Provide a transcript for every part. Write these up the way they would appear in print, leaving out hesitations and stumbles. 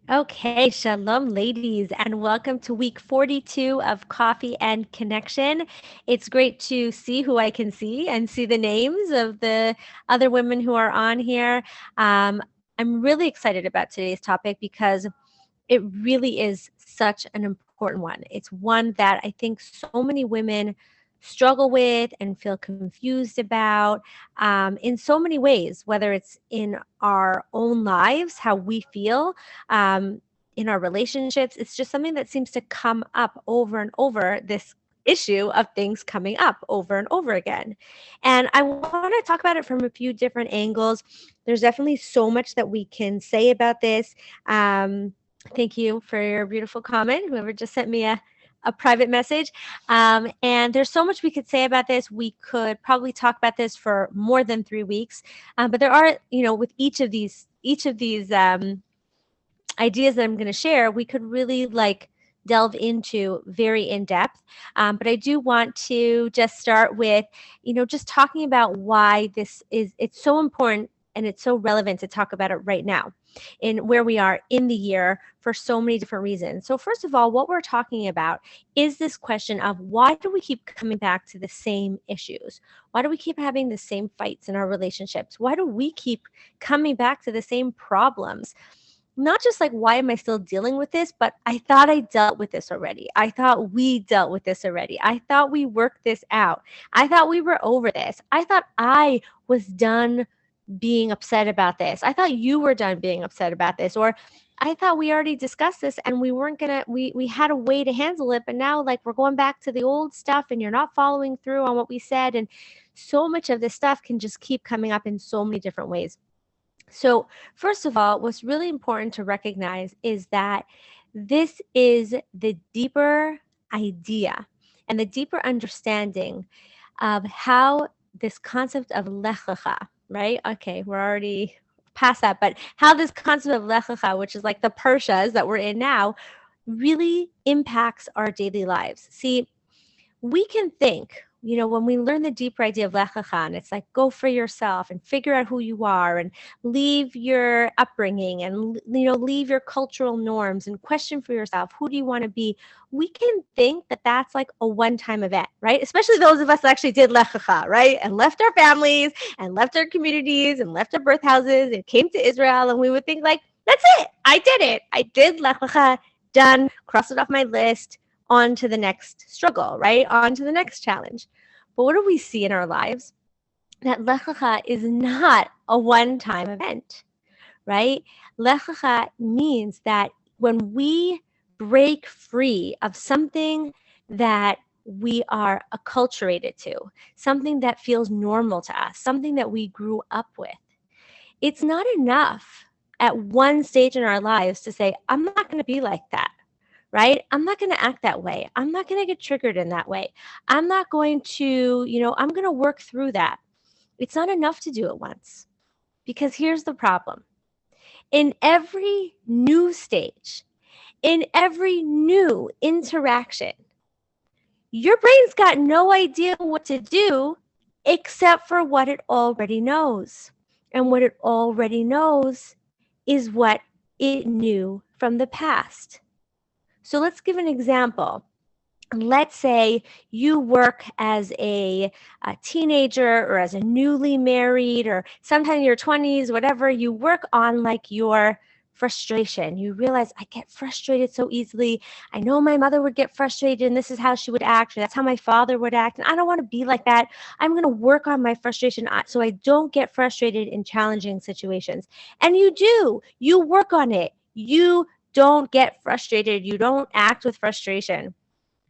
Okay, shalom, ladies, and welcome to week 42 of Coffee and Connection. It's great to see who I can see and see the names of the other women who are on here. I'm really excited about today's topic because it really is such an important one. It's one that I think so many women struggle with and feel confused about in so many ways, whether it's in our own lives, how we feel, in our relationships. It's just something that seems to come up over and over, this issue of things coming up over and over again. And I want to talk about it from a few different angles. There's definitely so much that we can say about this. Thank you for your beautiful comment, whoever just sent me a private message. And there's so much we could say about this. We could probably talk about this for more than 3 weeks. But there are, with each of these ideas that I'm going to share, we could really delve into very in depth. But I do want to just start with, just talking about why it's so important and it's so relevant to talk about it right now in where we are in the year for so many different reasons. So first of all, what we're talking about is this question of why do we keep coming back to the same issues? Why do we keep having the same fights in our relationships? Why do we keep coming back to the same problems? Not just like, why am I still dealing with this? But I thought I dealt with this already. I thought we dealt with this already. I thought we worked this out. I thought we were over this. I thought I was done being upset about this. I thought you were done being upset about this. Or I thought we already discussed this and we weren't gonna, we had a way to handle it, but now like we're going back to the old stuff and you're not following through on what we said. And so much of this stuff can just keep coming up in so many different ways. So, first of all, what's really important to recognize is that this is the deeper idea and the deeper understanding of how this concept of lechacha, right? Okay, we're already past that, but how this concept of lechacha, which is like the Persias that we're in now, really impacts our daily lives. See, we can think, when we learn the deeper idea of Lech Lecha, and it's like go for yourself and figure out who you are and leave your upbringing and, leave your cultural norms and question for yourself, who do you want to be? We can think that that's like a one-time event, right? Especially those of us that actually did Lech Lecha, right? And left our families and left our communities and left our birth houses and came to Israel. And we would think like, that's it. I did it. I did Lech Lecha, done, cross it off my list, on to the next struggle, right? On to the next challenge. But what do we see in our lives? That Lech Lecha is not a one-time event, right? Lech Lecha means that when we break free of something that we are acculturated to, something that feels normal to us, something that we grew up with, it's not enough at one stage in our lives to say, I'm not going to be like that, right? I'm not going to act that way. I'm not going to get triggered in that way. I'm not going to, I'm going to work through that. It's not enough to do it once because here's the problem. In every new stage, in every new interaction, your brain's got no idea what to do except for what it already knows. And what it already knows is what it knew from the past. So let's give an example. Let's say you work as a teenager or as a newly married or sometime in your 20s, whatever, you work on like your frustration. You realize I get frustrated so easily. I know my mother would get frustrated and this is how she would act. Or that's how my father would act. And I don't want to be like that. I'm going to work on my frustration so I don't get frustrated in challenging situations. And you do. You work on it. You don't get frustrated. You don't act with frustration.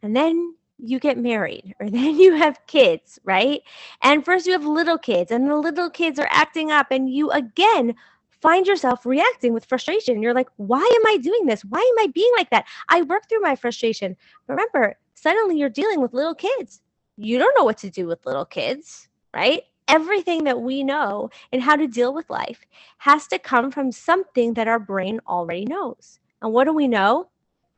And then you get married or then you have kids, right? And first you have little kids and the little kids are acting up and you again find yourself reacting with frustration. You're like, why am I doing this? Why am I being like that? I work through my frustration. But remember, suddenly you're dealing with little kids. You don't know what to do with little kids, right? Everything that we know and how to deal with life has to come from something that our brain already knows. And what do we know?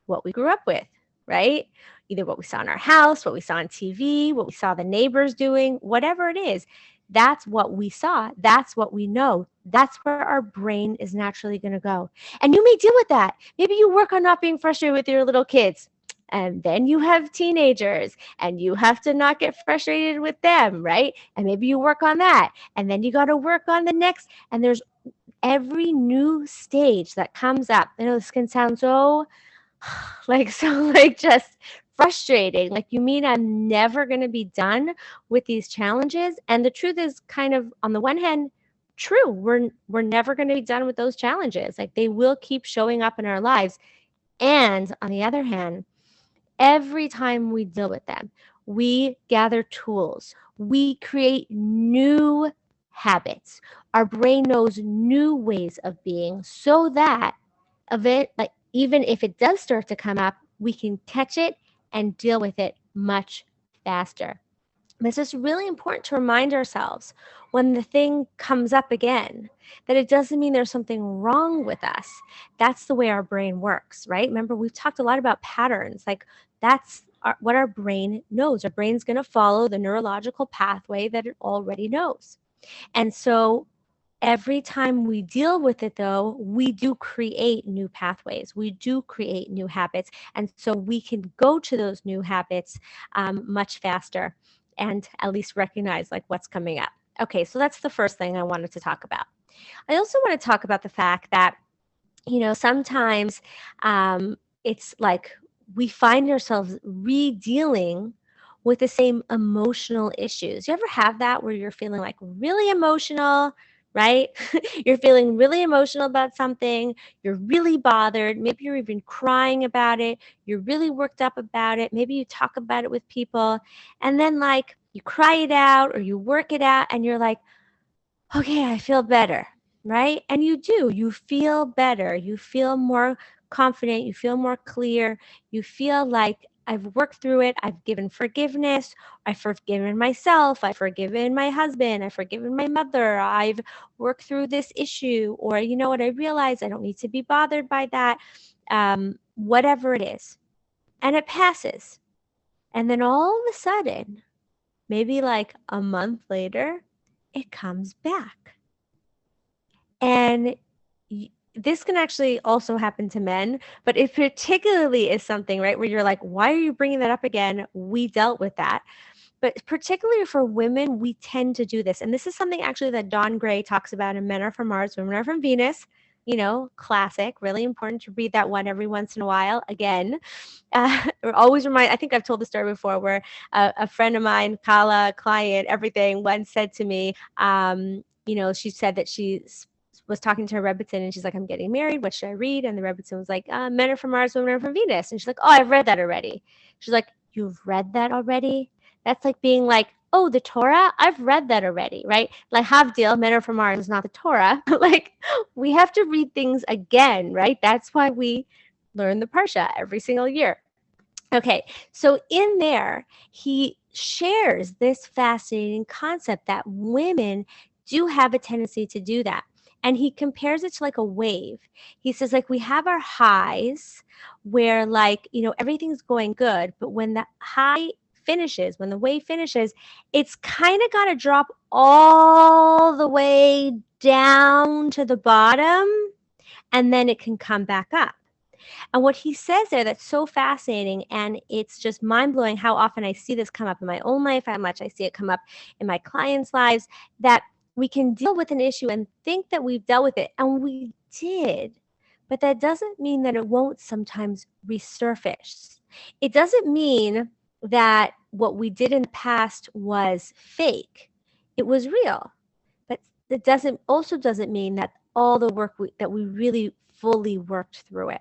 What we grew up with, right? Either what we saw in our house, what we saw on TV, what we saw the neighbors doing, whatever it is. That's what we saw. That's what we know. That's where our brain is naturally going to go. And you may deal with that. Maybe you work on not being frustrated with your little kids. And then you have teenagers and you have to not get frustrated with them, right? And maybe you work on that. And then you got to work on the next. And there's every new stage that comes up. I know this can sound so just frustrating. Like, you mean I'm never going to be done with these challenges? And the truth is, kind of, on the one hand, true. We're never going to be done with those challenges. Like, they will keep showing up in our lives. And on the other hand, every time we deal with them, we gather tools. We create new habits. Our brain knows new ways of being, so that even if it does start to come up, we can catch it and deal with it much faster. This is really important to remind ourselves when the thing comes up again, that it doesn't mean there's something wrong with us. That's the way our brain works, right? Remember, we've talked a lot about patterns. Like, that's what our brain knows. Our brain's going to follow the neurological pathway that it already knows. And so every time we deal with it, though, we do create new pathways. We do create new habits. And so we can go to those new habits much faster and at least recognize like what's coming up. Okay, so that's the first thing I wanted to talk about. I also want to talk about the fact that, sometimes it's like we find ourselves re-dealing with the same emotional issues. You ever have that where you're feeling like really emotional, right? You're feeling really emotional about something. You're really bothered. Maybe you're even crying about it. You're really worked up about it. Maybe you talk about it with people. And then like you cry it out or you work it out and you're like, okay, I feel better, right? And you do. You feel better. You feel more confident. You feel more clear. You feel like I've worked through it. I've given forgiveness. I've forgiven myself. I've forgiven my husband. I've forgiven my mother. I've worked through this issue. Or, you know what, I realize I don't need to be bothered by that. Whatever it is. And it passes. And then all of a sudden, maybe like a month later, it comes back. And this can actually also happen to men, but it particularly is something, right, where you're like, why are you bringing that up again? We dealt with that. But particularly for women, we tend to do this. And this is something actually that Don Gray talks about in Men Are From Mars, Women Are From Venus. Classic, really important to read that one every once in a while. Again, always remind, I think I've told the story before where a friend of mine, Kala, client, everything, once said to me, she said that she was talking to her Rebbitzin and she's like, I'm getting married. What should I read? And the Rebbitzin was like, Men Are From Mars, Women Are From Venus. And she's like, oh, I've read that already. She's like, you've read that already? That's like being like, oh, the Torah? I've read that already, right? Like, Havdil, Men Are From Mars is not the Torah. Like, we have to read things again, right? That's why we learn the Parsha every single year. Okay, so in there, he shares this fascinating concept that women do have a tendency to do that. And he compares it to like a wave. He says, like, we have our highs where like, everything's going good. But when the high finishes, when the wave finishes, it's kind of got to drop all the way down to the bottom. And then it can come back up. And what he says there that's so fascinating, and it's just mind-blowing how often I see this come up in my own life, how much I see it come up in my clients' lives, that we can deal with an issue and think that we've dealt with it, and we did. But that doesn't mean that it won't sometimes resurface. It doesn't mean that what we did in the past was fake. It was real. But it doesn't mean that all the work that we really fully worked through it.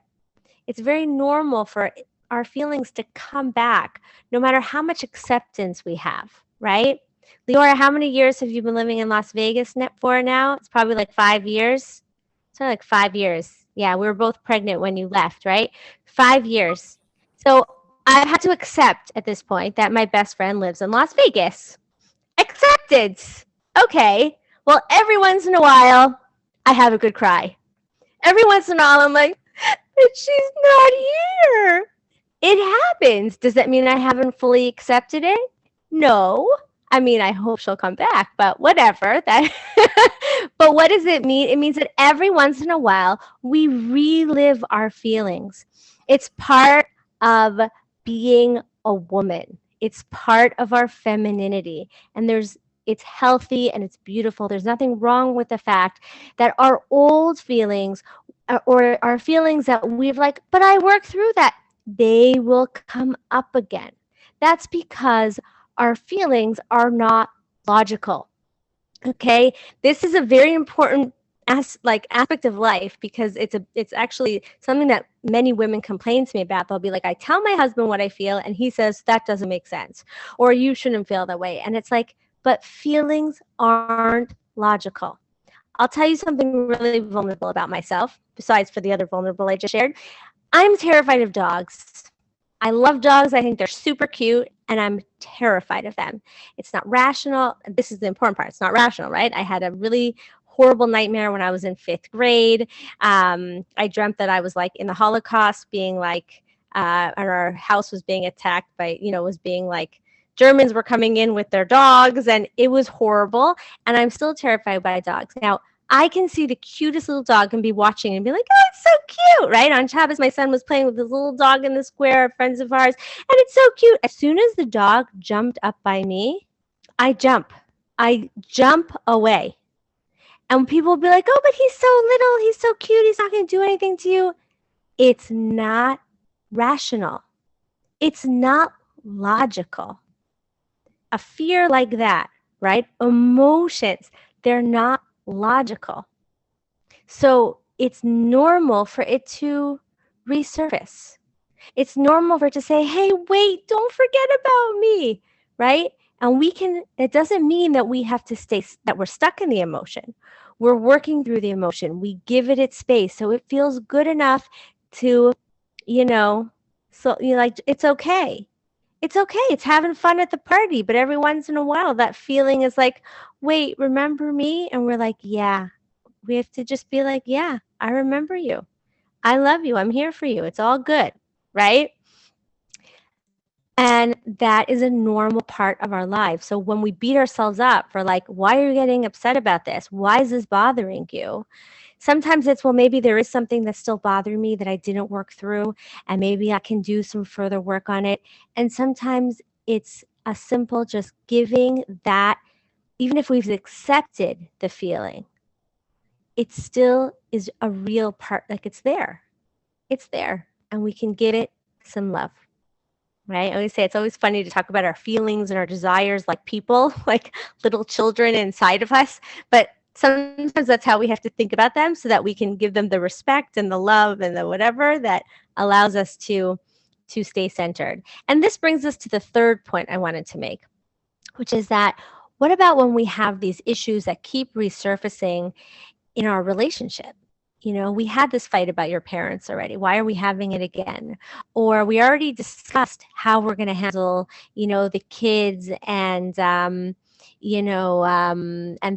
It's very normal for our feelings to come back no matter how much acceptance we have, right? Leora, how many years have you been living in Las Vegas for now? It's probably like 5 years. It's only like 5 years. Yeah, we were both pregnant when you left, right? 5 years. So I've had to accept at this point that my best friend lives in Las Vegas. Accepted. Okay. Well, every once in a while, I have a good cry. Every once in a while, I'm like, but she's not here. It happens. Does that mean I haven't fully accepted it? No, I mean, I hope she'll come back, but whatever. That But what does it mean? It means that every once in a while we relive our feelings. It's part of being a woman. It's part of our femininity. And it's healthy and it's beautiful. There's nothing wrong with the fact that our old feelings or our feelings that we've like, but I worked through that, they will come up again. That's because our feelings are not logical. Okay, this is a very important aspect of life because it's actually something that many women complain to me about. They'll be like, I tell my husband what I feel and he says that doesn't make sense, or you shouldn't feel that way. And it's like, but feelings aren't logical. I'll tell you something really vulnerable about myself, besides for the other vulnerable I just shared. I'm terrified of dogs. I love dogs. I think they're super cute, and I'm terrified of them. It's not rational. This is the important part. It's not rational, right? I had a really horrible nightmare when I was in 5th grade. I dreamt that I was like in the Holocaust, being like, and our house was being attacked by, was being like, Germans were coming in with their dogs, and it was horrible. And I'm still terrified by dogs. Now, I can see the cutest little dog and be watching and be like, oh, it's so cute, right? On Shabbos, my son was playing with this little dog in the square, friends of ours, and it's so cute. As soon as the dog jumped up by me, I jump away. And people will be like, oh, but he's so little, he's so cute, he's not going to do anything to you. It's not rational. It's not logical. A fear like that, right? Emotions, they're not logical. So it's normal for it to resurface. It's normal for it to say, hey, wait, don't forget about me, right? And it doesn't mean that we have to that we're stuck in the emotion. We're working through the emotion. We give it its space so it feels good enough to, like, it's okay. It's okay. It's having fun at the party. But every once in a while, that feeling is like, wait, remember me? And we're like, yeah. We have to just be like, yeah, I remember you. I love you. I'm here for you. It's all good, right? And that is a normal part of our life. So when we beat ourselves up for like, why are you getting upset about this? Why is this bothering you? Sometimes it's, well, maybe there is something that's still bothering me that I didn't work through, and maybe I can do some further work on it. And sometimes it's a simple just giving that, even if we've accepted the feeling, it still is a real part, like it's there. It's there, and we can give it some love. Right? I always say it's always funny to talk about our feelings and our desires like people, like little children inside of us. But sometimes that's how we have to think about them so that we can give them the respect and the love and the whatever that allows us to stay centered. And this brings us to the third point I wanted to make, which is that what about when we have these issues that keep resurfacing in our relationship? We had this fight about your parents already. Why are we having it again? Or we already discussed how we're going to handle, the kids and, and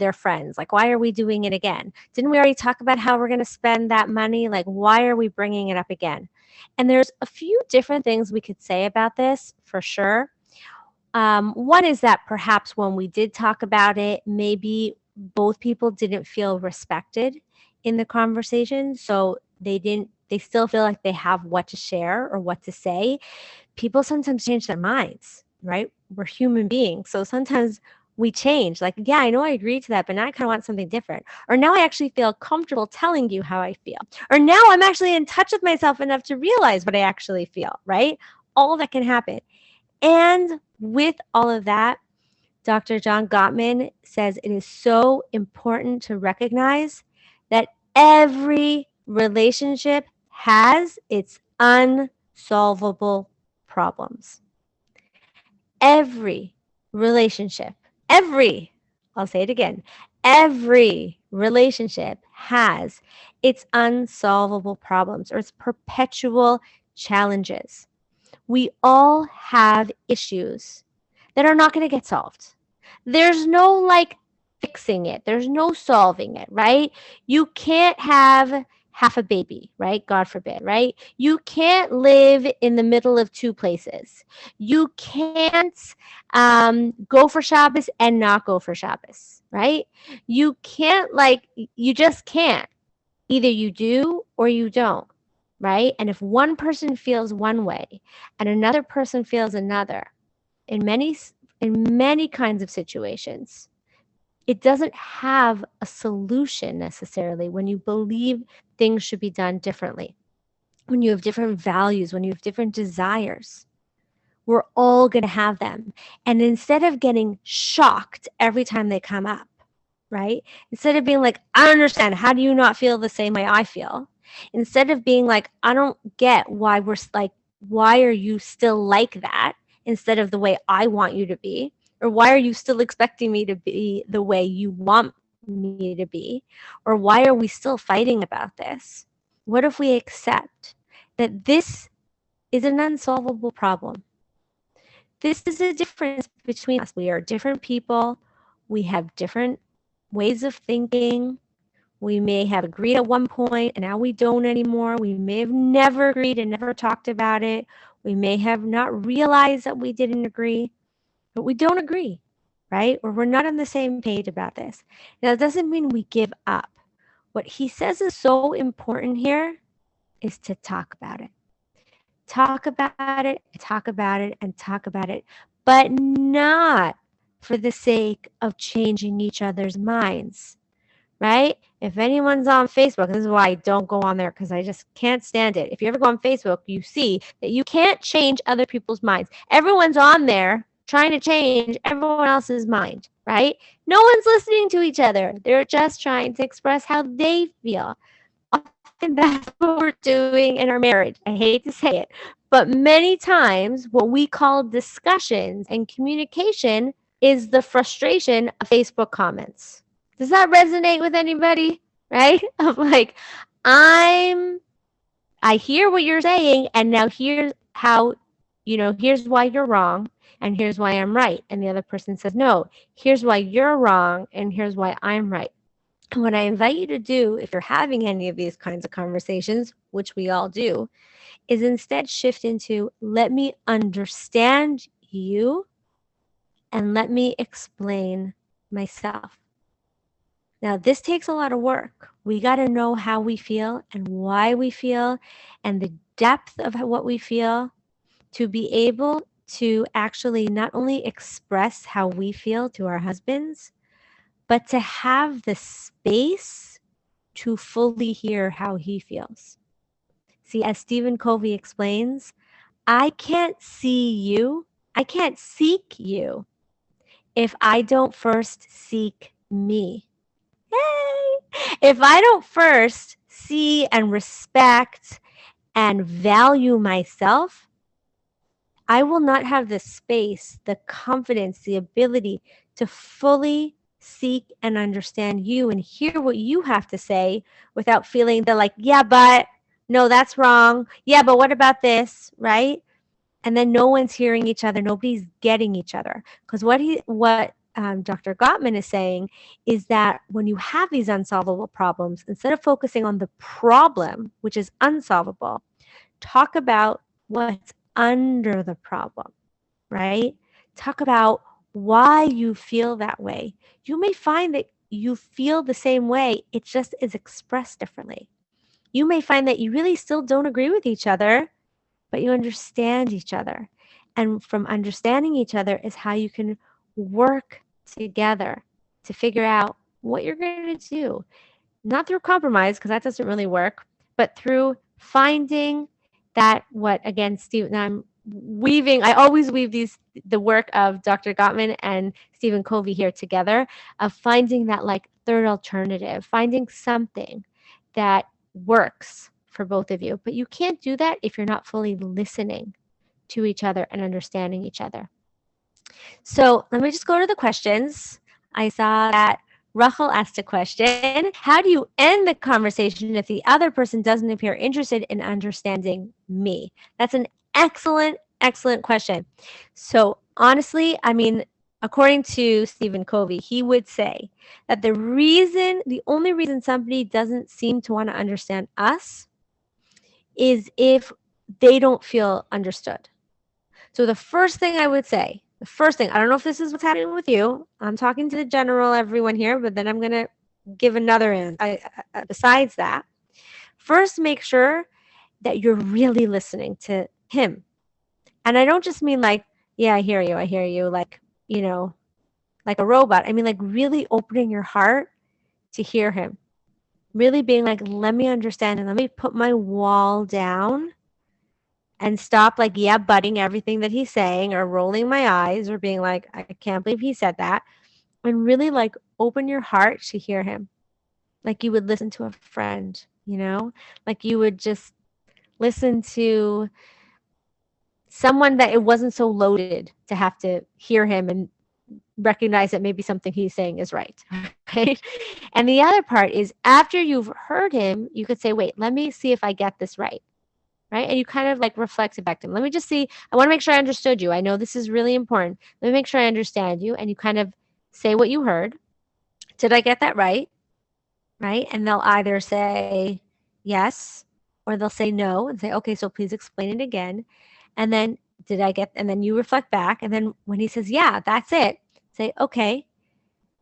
their friends. Like, why are we doing it again? Didn't we already talk about how we're going to spend that money? Like, why are we bringing it up again? And there's a few different things we could say about this for sure. One is that perhaps when we did talk about it, maybe both people didn't feel respected in the conversation. So they still feel like they have what to share or what to say. People sometimes change their minds, right? We're human beings. So sometimes we change. Like, yeah, I know I agreed to that, but now I kind of want something different. Or now I actually feel comfortable telling you how I feel. Or now I'm actually in touch with myself enough to realize what I actually feel, right? All that can happen. And with all of that, Dr. John Gottman says it is so important to recognize that every relationship has its unsolvable problems. Every relationship, I'll say it again, every relationship has its unsolvable problems or its perpetual challenges. We all have issues that are not going to get solved. There's no fixing it. There's no solving it, right? You can't have have a baby, right? God forbid, right? You can't live in the middle of two places. You can't go for Shabbos and not go for Shabbos, right? You can't, like, you just can't. Either you do or you don't, right? And if one person feels one way and another person feels another, in many kinds of situations, it doesn't have a solution necessarily when you believe things should be done differently, when you have different values, when you have different desires. We're all going to have them. And instead of getting shocked every time they come up, right? Instead of being like, I don't understand. How do you not feel the same way I feel? Instead of being like, I don't get why why are you still like that instead of the way I want you to be? Or why are you still expecting me to be the way you want me to be? Or why are we still fighting about this? What if we accept that this is an unsolvable problem? This is a difference between us. We are different people. We have different ways of thinking. We may have agreed at one point and now we don't anymore. We may have never agreed and never talked about it. We may have not realized that we didn't agree, but we don't agree, right? Or we're not on the same page about this. Now, it doesn't mean we give up. What he says is so important here is to talk about it. Talk about it, talk about it, and talk about it, but not for the sake of changing each other's minds, right? If anyone's on Facebook, this is why I don't go on there because I just can't stand it. If you ever go on Facebook, you see that you can't change other people's minds. Everyone's on there trying to change everyone else's mind, right? No one's listening to each other. They're just trying to express how they feel. Often that's what we're doing in our marriage. I hate to say it, but many times what we call discussions and communication is the frustration of Facebook comments. Does that resonate with anybody? Right? Of like, I hear what you're saying, and now here's how, here's why you're wrong, and here's why I'm right. And the other person says, no, here's why you're wrong, and here's why I'm right. And what I invite you to do, if you're having any of these kinds of conversations, which we all do, is instead shift into, let me understand you and let me explain myself. Now, this takes a lot of work. We got to know how we feel and why we feel and the depth of what we feel to be able to actually not only express how we feel to our husbands, but to have the space to fully hear how he feels. See, as Stephen Covey explains, I can't see you, I can't seek you if I don't first seek me. Yay! If I don't first see and respect and value myself, I will not have the space, the confidence, the ability to fully seek and understand you and hear what you have to say without feeling the like, yeah, but no, that's wrong. Yeah, but what about this, right? And then no one's hearing each other. Nobody's getting each other. Because what Dr. Gottman is saying is that when you have these unsolvable problems, instead of focusing on the problem, which is unsolvable, talk about what's under the problem, right? Talk about why you feel that way. You may find that you feel the same way, it just is expressed differently. You may find that you really still don't agree with each other, but you understand each other. And from understanding each other is how you can work together to figure out what you're going to do. Not through compromise, because that doesn't really work, but through finding that what, again, Steve, and I'm weaving, I always weave the work of Dr. Gottman and Stephen Covey here together, of finding that like third alternative, finding something that works for both of you. But you can't do that if you're not fully listening to each other and understanding each other. So let me just go to the questions. I saw that Rachel asked a question. How do you end the conversation if the other person doesn't appear interested in understanding me? That's an excellent question. So honestly, I mean, according to Stephen Covey, he would say that the only reason somebody doesn't seem to want to understand us is if they don't feel understood. So the first thing I would say, I don't know if this is what's happening with you. I'm talking to the general everyone here, but then I'm going to give another answer. Besides that, first make sure that you're really listening to him. And I don't just mean like, yeah, I hear you, like, like a robot. I mean, like really opening your heart to hear him. Really being like, let me understand and let me put my wall down and stop like, yeah, butting everything that he's saying or rolling my eyes or being like, I can't believe he said that. And really like open your heart to hear him. Like you would listen to a friend, like you would just listen to someone that it wasn't so loaded to have to hear him and recognize that maybe something he's saying is right. Right? And the other part is after you've heard him, you could say, wait, let me see if I get this right. Right? And you kind of like reflect it back to him. Let me just see. I want to make sure I understood you. I know this is really important. Let me make sure I understand you. And you kind of say what you heard. Did I get that right? Right? And they'll either say yes, or they'll say no and say, okay, so please explain it again. And then and then you reflect back. And then when he says, yeah, that's it, say, okay,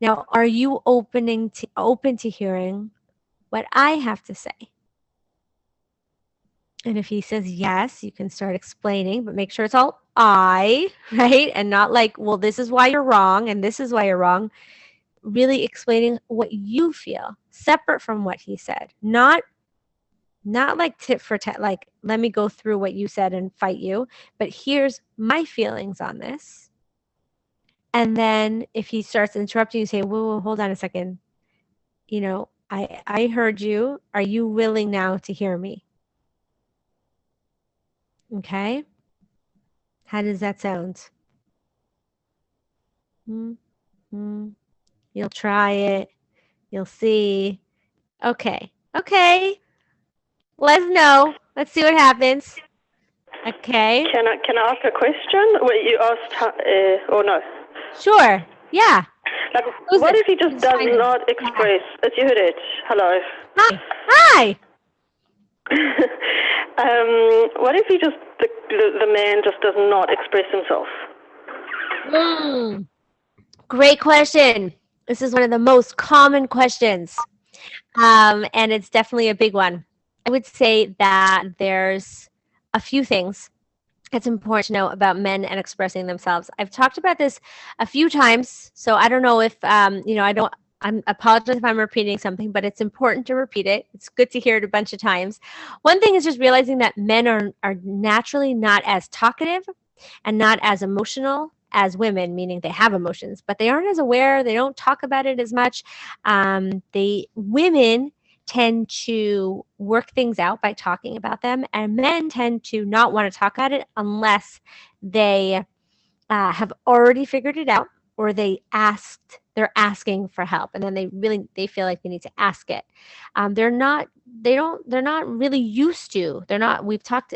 now are you open to hearing what I have to say? And if he says yes, you can start explaining, but make sure it's all I, right? And not like, well, this is why you're wrong and this is why you're wrong. Really explaining what you feel separate from what he said. Not like tit for tat, like, let me go through what you said and fight you, but here's my feelings on this. And then if he starts interrupting you, say, whoa, hold on a second. I heard you. Are you willing now to hear me? Okay. How does that sound? Mm-hmm. You'll try it. You'll see. Okay. Let us know. Let's see what happens. Okay. Can I ask a question? Wait, you asked, or no? Sure. Yeah. Like, what if he just does not express? As you heard it. Hello. Hi. What if he just the man just does not express himself? Great question. This is one of the most common questions, and it's definitely a big one. I would say that there's a few things it's important to know about men and expressing themselves. I've talked about this a few times, so I don't know if I apologize if I'm repeating something, but it's important to repeat it. It's good to hear it a bunch of times. One thing is just realizing that men are naturally not as talkative and not as emotional as women, meaning they have emotions, but they aren't as aware. They don't talk about it as much. Women tend to work things out by talking about them, and men tend to not want to talk about it unless they have already figured it out, or they're asking for help, and then they feel like they need to ask it. They're not really used to. We talked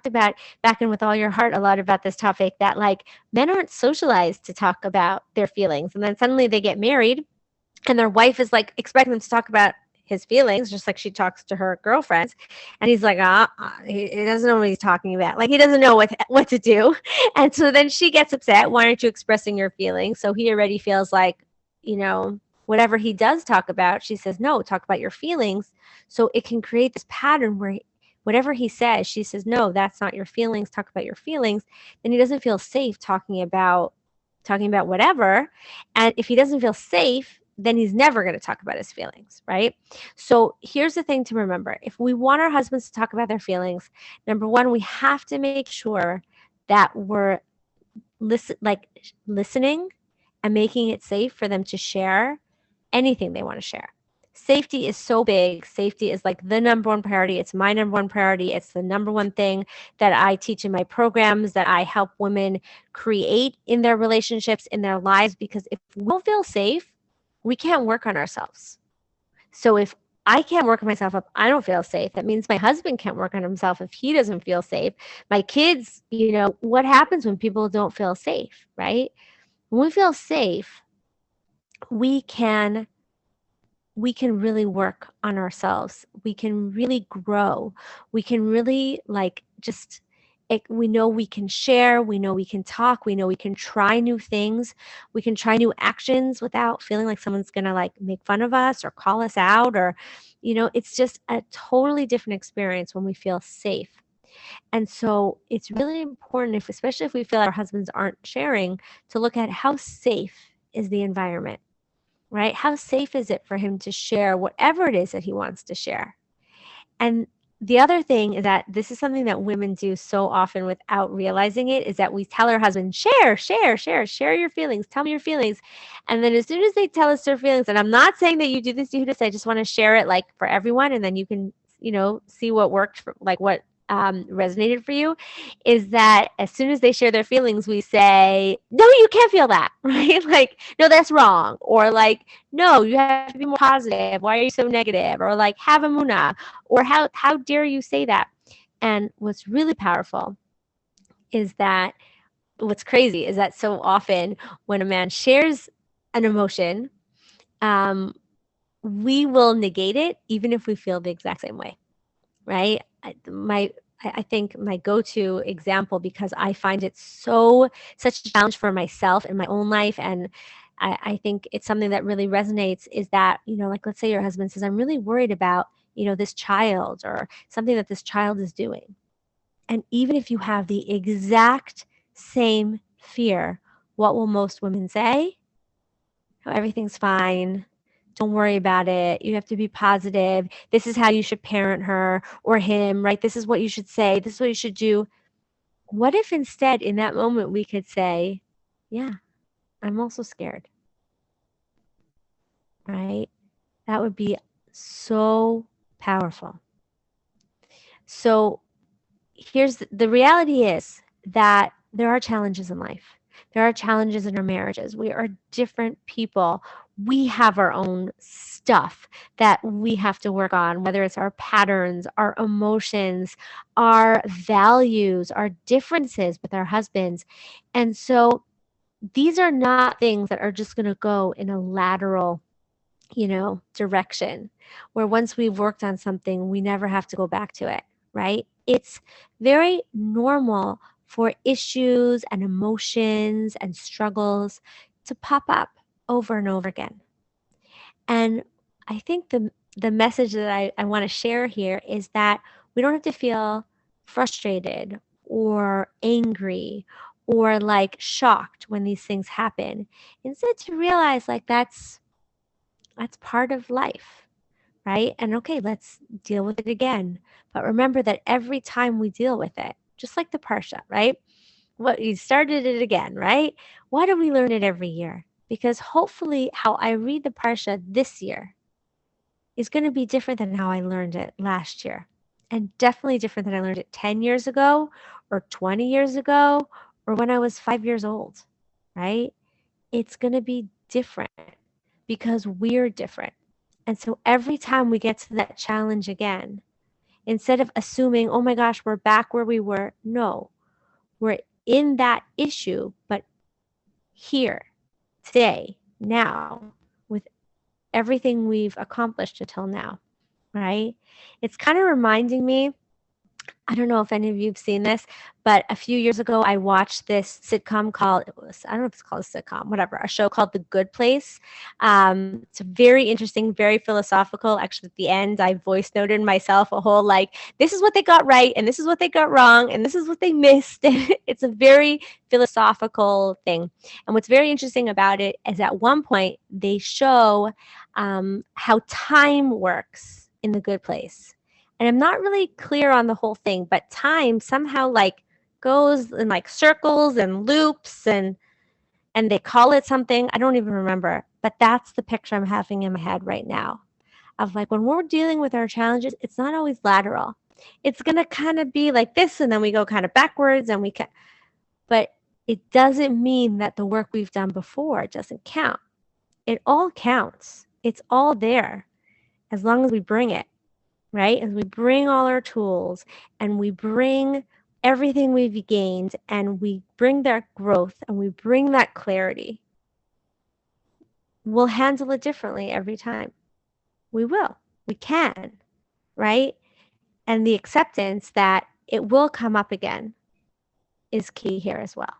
about back in With All Your Heart a lot about this topic, that like men aren't socialized to talk about their feelings, and then suddenly they get married and their wife is like expecting them to talk about his feelings, just like she talks to her girlfriends, and he's like, he doesn't know what he's talking about. Like he doesn't know what to do, and so then she gets upset. Why aren't you expressing your feelings? So he already feels like, whatever he does talk about, she says, no, talk about your feelings. So it can create this pattern where whatever he says, she says, no, that's not your feelings. Talk about your feelings. Then he doesn't feel safe talking about whatever, and if he doesn't feel safe, then he's never going to talk about his feelings, right? So here's the thing to remember. If we want our husbands to talk about their feelings, number one, we have to make sure that we're listening and making it safe for them to share anything they want to share. Safety is so big. Safety is like the number one priority. It's my number one priority. It's the number one thing that I teach in my programs, that I help women create in their relationships, in their lives, because if we don't feel safe, we can't work on ourselves. So if I can't work myself up, I don't feel safe. That means my husband can't work on himself if he doesn't feel safe. My kids, what happens when people don't feel safe, right? When we feel safe, we can really work on ourselves. We can really grow. We can really we know we can share. We know we can talk. We know we can try new things. We can try new actions without feeling like someone's going to like make fun of us or call us out or, it's just a totally different experience when we feel safe. And so it's really important, especially if we feel like our husbands aren't sharing, to look at how safe is the environment, right? How safe is it for him to share whatever it is that he wants to share? And the other thing is that this is something that women do so often without realizing it, is that we tell our husband, share your feelings, tell me your feelings. And then as soon as they tell us their feelings, and I'm not saying that you do this, I just want to share it like for everyone, and then you can, see what worked for, like what resonated for you, is that as soon as they share their feelings, we say, no, you can't feel that, right? Like, no, that's wrong. Or like, no, you have to be more positive. Why are you so negative? Or like, have a muna. Or how dare you say that? And what's really powerful is that what's crazy is that so often when a man shares an emotion, we will negate it even if we feel the exact same way, right? I think my go-to example, because I find it such a challenge for myself in my own life, and I think it's something that really resonates, is that, like let's say your husband says, I'm really worried about, this child or something that this child is doing. And even if you have the exact same fear, what will most women say? Oh, everything's fine. Don't worry about it. You have to be positive. This is how you should parent her or him, right? This is what you should say. This is what you should do. What if instead in that moment we could say, yeah, I'm also scared, right? That would be so powerful. So here's the reality is that there are challenges in life. There are challenges in our marriages. We are different people. We have our own stuff that we have to work on, whether it's our patterns, our emotions, our values, our differences with our husbands. And so these are not things that are just going to go in a lateral, direction, where once we've worked on something, we never have to go back to it, right? It's very normal for issues and emotions and struggles to pop up over and over again. And I think the message that I want to share here is that we don't have to feel frustrated or angry or like shocked when these things happen. Instead, to realize like that's part of life, right? And okay, let's deal with it again. But remember that every time we deal with it, just like the Parsha, right? What you started it again, right? Why do we learn it every year? Because hopefully how I read the Parsha this year is going to be different than how I learned it last year. And definitely different than I learned it 10 years ago or 20 years ago or when I was 5 years old, right? It's going to be different because we're different. And so every time we get to that challenge again, instead of assuming, oh my gosh, we're back where we were, no, we're in that issue, but here, today, now, with everything we've accomplished until now, right? It's kind of reminding me, I don't know if any of you have seen this, but a few years ago, I watched this sitcom called, I don't know if it's called a sitcom, whatever, a show called The Good Place. It's very interesting, very philosophical. Actually, at the end, I voice noted myself a whole like, this is what they got right, and this is what they got wrong, and this is what they missed. It's a very philosophical thing. And what's very interesting about it is at one point, they show how time works in The Good Place. And I'm not really clear on the whole thing, but time somehow like goes in like circles and loops and they call it something. I don't even remember, but that's the picture I'm having in my head right now of like when we're dealing with our challenges, it's not always lateral. It's going to kind of be like this and then we go kind of backwards and we can, but it doesn't mean that the work we've done before doesn't count. It all counts. It's all there as long as we bring it. Right? As we bring all our tools and we bring everything we've gained and we bring that growth and we bring that clarity, we'll handle it differently every time. We will. We can, right? And the acceptance that it will come up again is key here as well.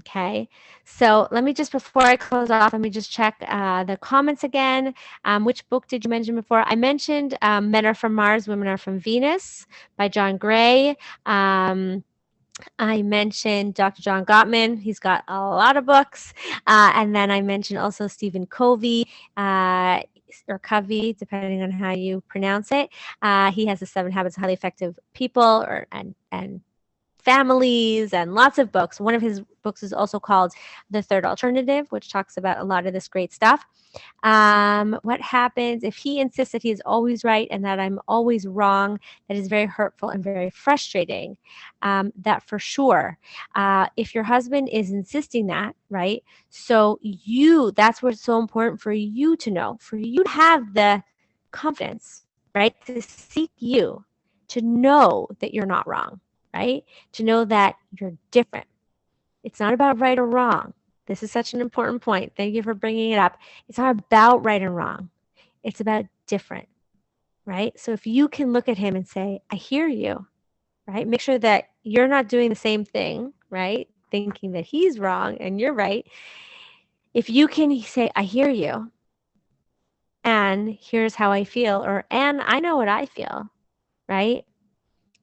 Okay, so let me just, before I close off, let me just check the comments again. Which book did you mention before? I mentioned Men Are From Mars, Women Are From Venus by John Gray. I mentioned Dr. John Gottman. He's got a lot of books. And then I mentioned also Stephen Covey, or Covey, depending on how you pronounce it. He has the 7 Habits of Highly Effective People, and families, and lots of books. One of his books is also called The Third Alternative, which talks about a lot of this great stuff. What happens if he insists that he is always right and that I'm always wrong? That is very hurtful and very frustrating. That for sure. If your husband is insisting that, right? So that's what's so important for you to know, for you to have the confidence, right? To seek you, to know that you're not wrong, right? To know that you're different. It's not about right or wrong. This is such an important point. Thank you for bringing it up. It's not about right and wrong. It's about different, right? So if you can look at him and say, I hear you, right? Make sure that you're not doing the same thing, right? Thinking that he's wrong and you're right. If you can say, I hear you, and here's how I feel, and I know what I feel, right?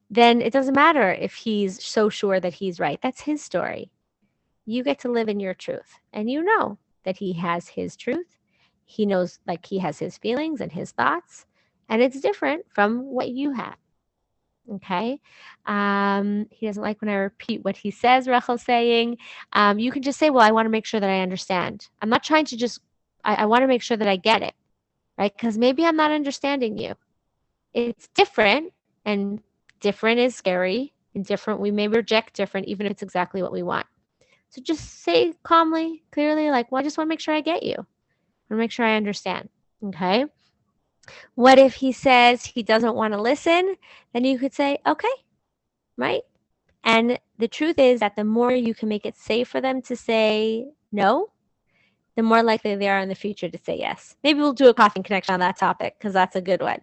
Then it doesn't matter if he's so sure that he's right. That's his story. You get to live in your truth, and you know that he has his truth. He knows, like, he has his feelings and his thoughts, and it's different from what you have. Okay. He doesn't like when I repeat what he says, Rachel's saying. You can just say, well, I want to make sure that I understand. I'm not trying to just, I want to make sure that I get it, right? Because maybe I'm not understanding you. It's different, and different is scary, and different, we may reject different, even if it's exactly what we want. So just say calmly, clearly, like, well, I just want to make sure I get you. I want to make sure I understand. Okay. What if he says he doesn't want to listen? Then you could say, okay, right? And the truth is that the more you can make it safe for them to say no, the more likely they are in the future to say yes. Maybe we'll do a coffee and connection on that topic, because that's a good one.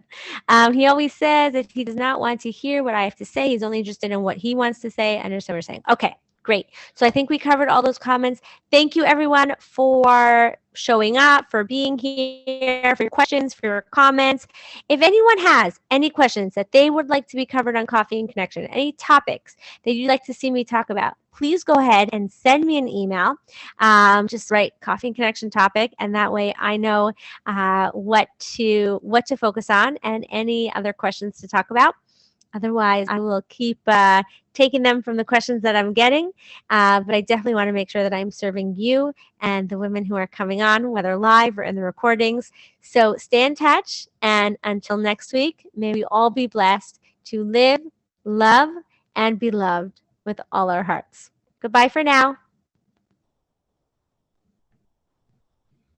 He always says that he does not want to hear what I have to say. He's only interested in what he wants to say. I understand what you're saying. Okay, great. So I think we covered all those comments. Thank you, everyone, for showing up, for being here, for your questions, for your comments. If anyone has any questions that they would like to be covered on Coffee and Connection, any topics that you'd like to see me talk about, please go ahead and send me an email. Just write Coffee and Connection topic, and that way I know what to focus on and any other questions to talk about. Otherwise, I will keep taking them from the questions that I'm getting, but I definitely want to make sure that I'm serving you and the women who are coming on, whether live or in the recordings. So stay in touch, and until next week, may we all be blessed to live, love, and be loved with all our hearts. Goodbye for now.